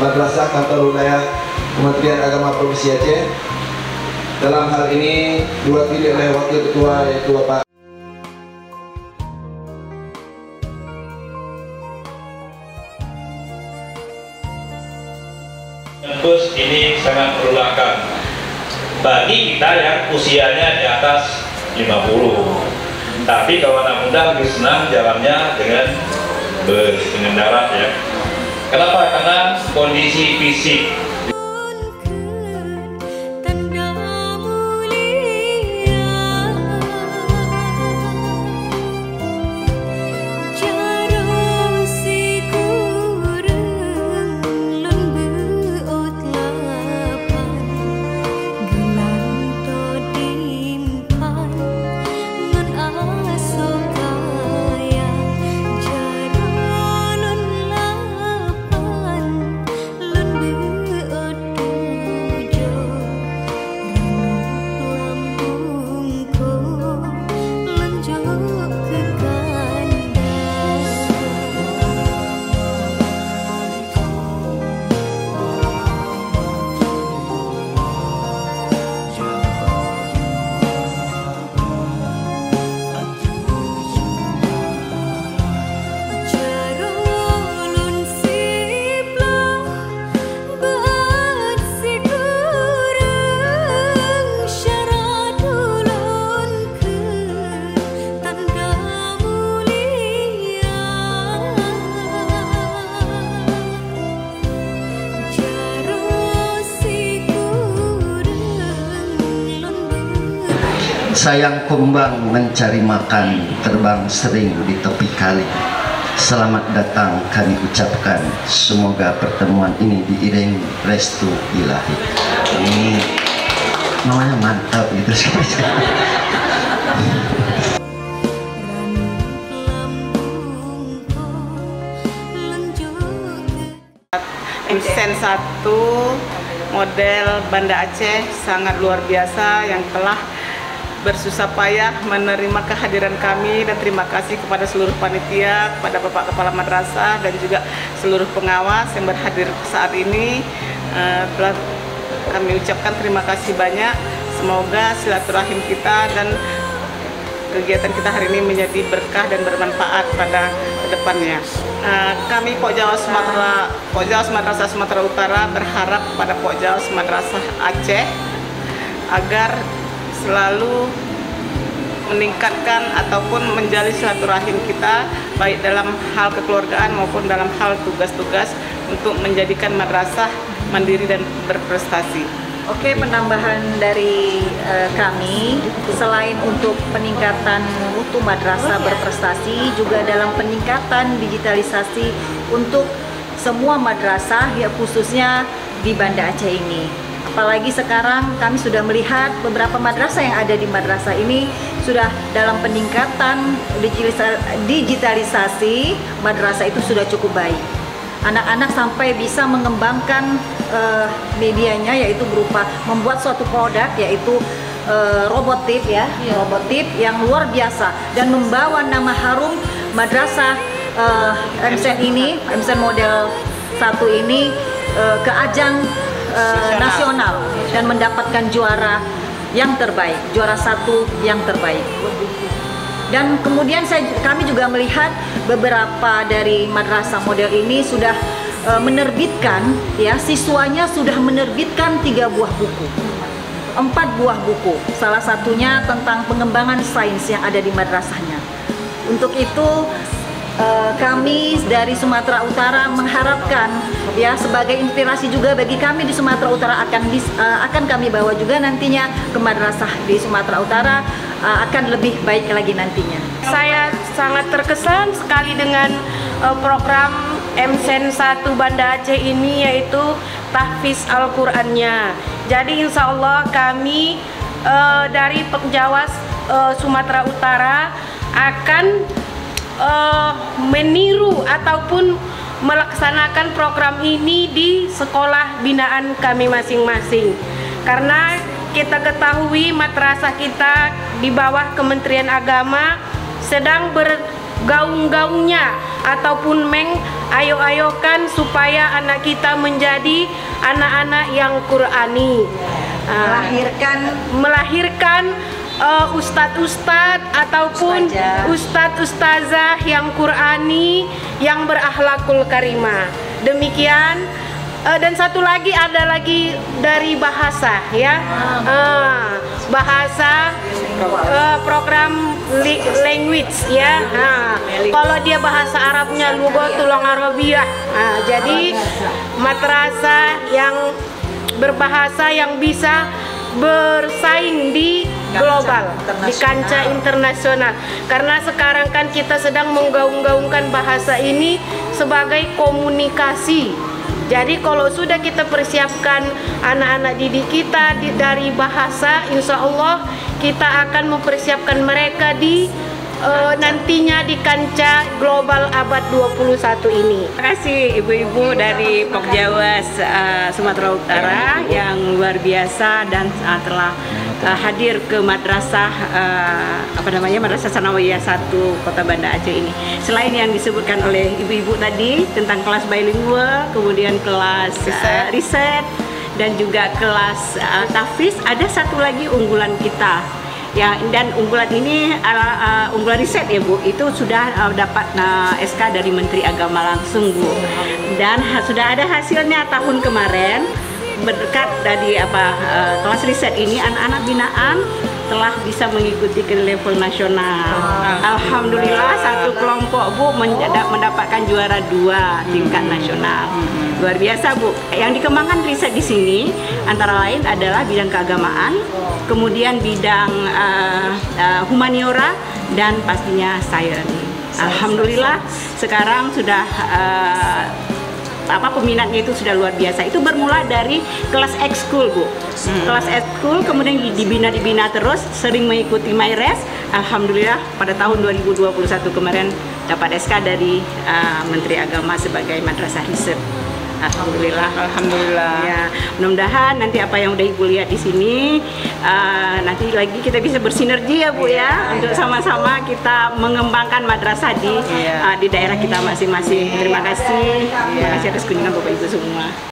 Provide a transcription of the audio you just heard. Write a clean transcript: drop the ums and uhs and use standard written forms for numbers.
Madrasah Kantor Wilayah Kementerian Agama Provinsi Aceh. Dalam hal ini diwakili oleh Wakil Ketua yaitu Bapak Kampus ini sangat melelahkan bagi kita yang usianya di atas 50. Tapi kalau anak muda lebih senang jalannya dengan bus, dengan darat ya. Kenapa? Karena kondisi fisik. Sayang kumbang mencari makan, terbang sering di tepi kali. Selamat datang kami ucapkan, semoga pertemuan ini diiringi restu ilahi. Ini namanya mantap gitu sih. MSEN 1 model Banda Aceh sangat luar biasa yang telah bersusah payah menerima kehadiran kami, dan terima kasih kepada seluruh panitia, kepada Bapak Kepala Madrasah dan juga seluruh pengawas yang berhadir saat ini. Telah kami ucapkan terima kasih banyak. Semoga silaturahim kita dan kegiatan kita hari ini menjadi berkah dan bermanfaat pada kedepannya. Kami Pokjawas Madrasah Sumatera Utara berharap pada Pokjawas Madrasah Aceh agar selalu meningkatkan ataupun menjalin silaturahim kita baik dalam hal kekeluargaan maupun dalam hal tugas-tugas untuk menjadikan madrasah mandiri dan berprestasi. Oke, penambahan dari kami selain untuk peningkatan mutu madrasah berprestasi, juga dalam peningkatan digitalisasi untuk semua madrasah ya, khususnya di Banda Aceh ini. Apalagi sekarang kami sudah melihat beberapa madrasah yang ada di madrasah ini sudah dalam peningkatan digitalisasi, madrasah itu sudah cukup baik. Anak-anak sampai bisa mengembangkan medianya, yaitu berupa membuat suatu produk, yaitu robot tip ya, robot tip yang luar biasa dan membawa nama harum madrasah MSEN ini, MSEN model 1 ini ke ajang nasional dan mendapatkan juara yang terbaik, juara 1 yang terbaik. Dan kemudian kami juga melihat beberapa dari madrasah model ini sudah menerbitkan, ya, siswanya sudah menerbitkan 3 buah buku, 4 buah buku, salah satunya tentang pengembangan sains yang ada di madrasahnya. Untuk itu kami dari Sumatera Utara mengharapkan, ya, sebagai inspirasi juga bagi kami di Sumatera Utara akan kami bawa juga nantinya ke madrasah di Sumatera Utara, akan lebih baik lagi nantinya. Saya sangat terkesan sekali dengan program MSEN 1 Banda Aceh ini, yaitu tahfiz Al-Qur'annya. Jadi insya Allah kami dari Pokjawas Sumatera Utara akan meniru ataupun melaksanakan program ini di sekolah binaan kami masing-masing. Karena kita ketahui madrasah kita di bawah Kementerian Agama sedang bergaung-gaungnya ataupun mengayo-ayokan supaya anak kita menjadi anak-anak yang Qurani, melahirkan ustadz-ustadz ataupun ustadz-ustazah yang Qurani, yang berakhlakul karimah. Demikian. Dan satu lagi, ada lagi dari bahasa, ya, bahasa, program language, ya. Kalau dia bahasa Arabnya Lughatul Arabiyah, jadi madrasah yang berbahasa yang bisa bersaing di global, di kancah internasional. Karena sekarang kan kita sedang menggaung-gaungkan bahasa ini sebagai komunikasi. Jadi kalau sudah kita persiapkan anak-anak didik kita dari bahasa, insya Allah kita akan mempersiapkan mereka di nantinya di kancah global abad 21 ini. Terima kasih ibu-ibu dari Pokjawa Sumatera Utara yang luar biasa dan telah hadir ke madrasah Madrasah Sanawiyah 1 Kota Banda Aceh ini. Selain yang disebutkan oleh ibu-ibu tadi tentang kelas bilingual, kemudian kelas riset dan juga kelas tahfiz, ada satu lagi unggulan kita. Ya, dan unggulan ini unggulan riset ya Bu, itu sudah dapat SK dari Menteri Agama langsung Bu, dan sudah ada hasilnya tahun kemarin. Berkat dari kelas riset ini, anak-anak binaan telah bisa mengikuti ke level nasional. Alhamdulillah satu kelompok Bu mendapatkan juara 2 tingkat nasional. Luar biasa Bu. Yang dikembangkan riset di sini antara lain adalah bidang keagamaan, kemudian bidang humaniora, dan pastinya sains. Alhamdulillah sekarang sudah peminatnya itu sudah luar biasa. Itu bermula dari kelas ekskul Bu. Kelas ekskul kemudian dibina terus, sering mengikuti MyRes. Alhamdulillah pada tahun 2021 kemarin dapat SK dari Menteri Agama sebagai madrasah riset. Alhamdulillah. Ya, mudah-mudahan nanti apa yang udah Ibu lihat di sini nanti lagi kita bisa bersinergi ya Bu ya, untuk sama-sama kita mengembangkan madrasah di daerah kita masing-masing. Terima kasih. Terima kasih atas kunjungan Bapak Ibu semua.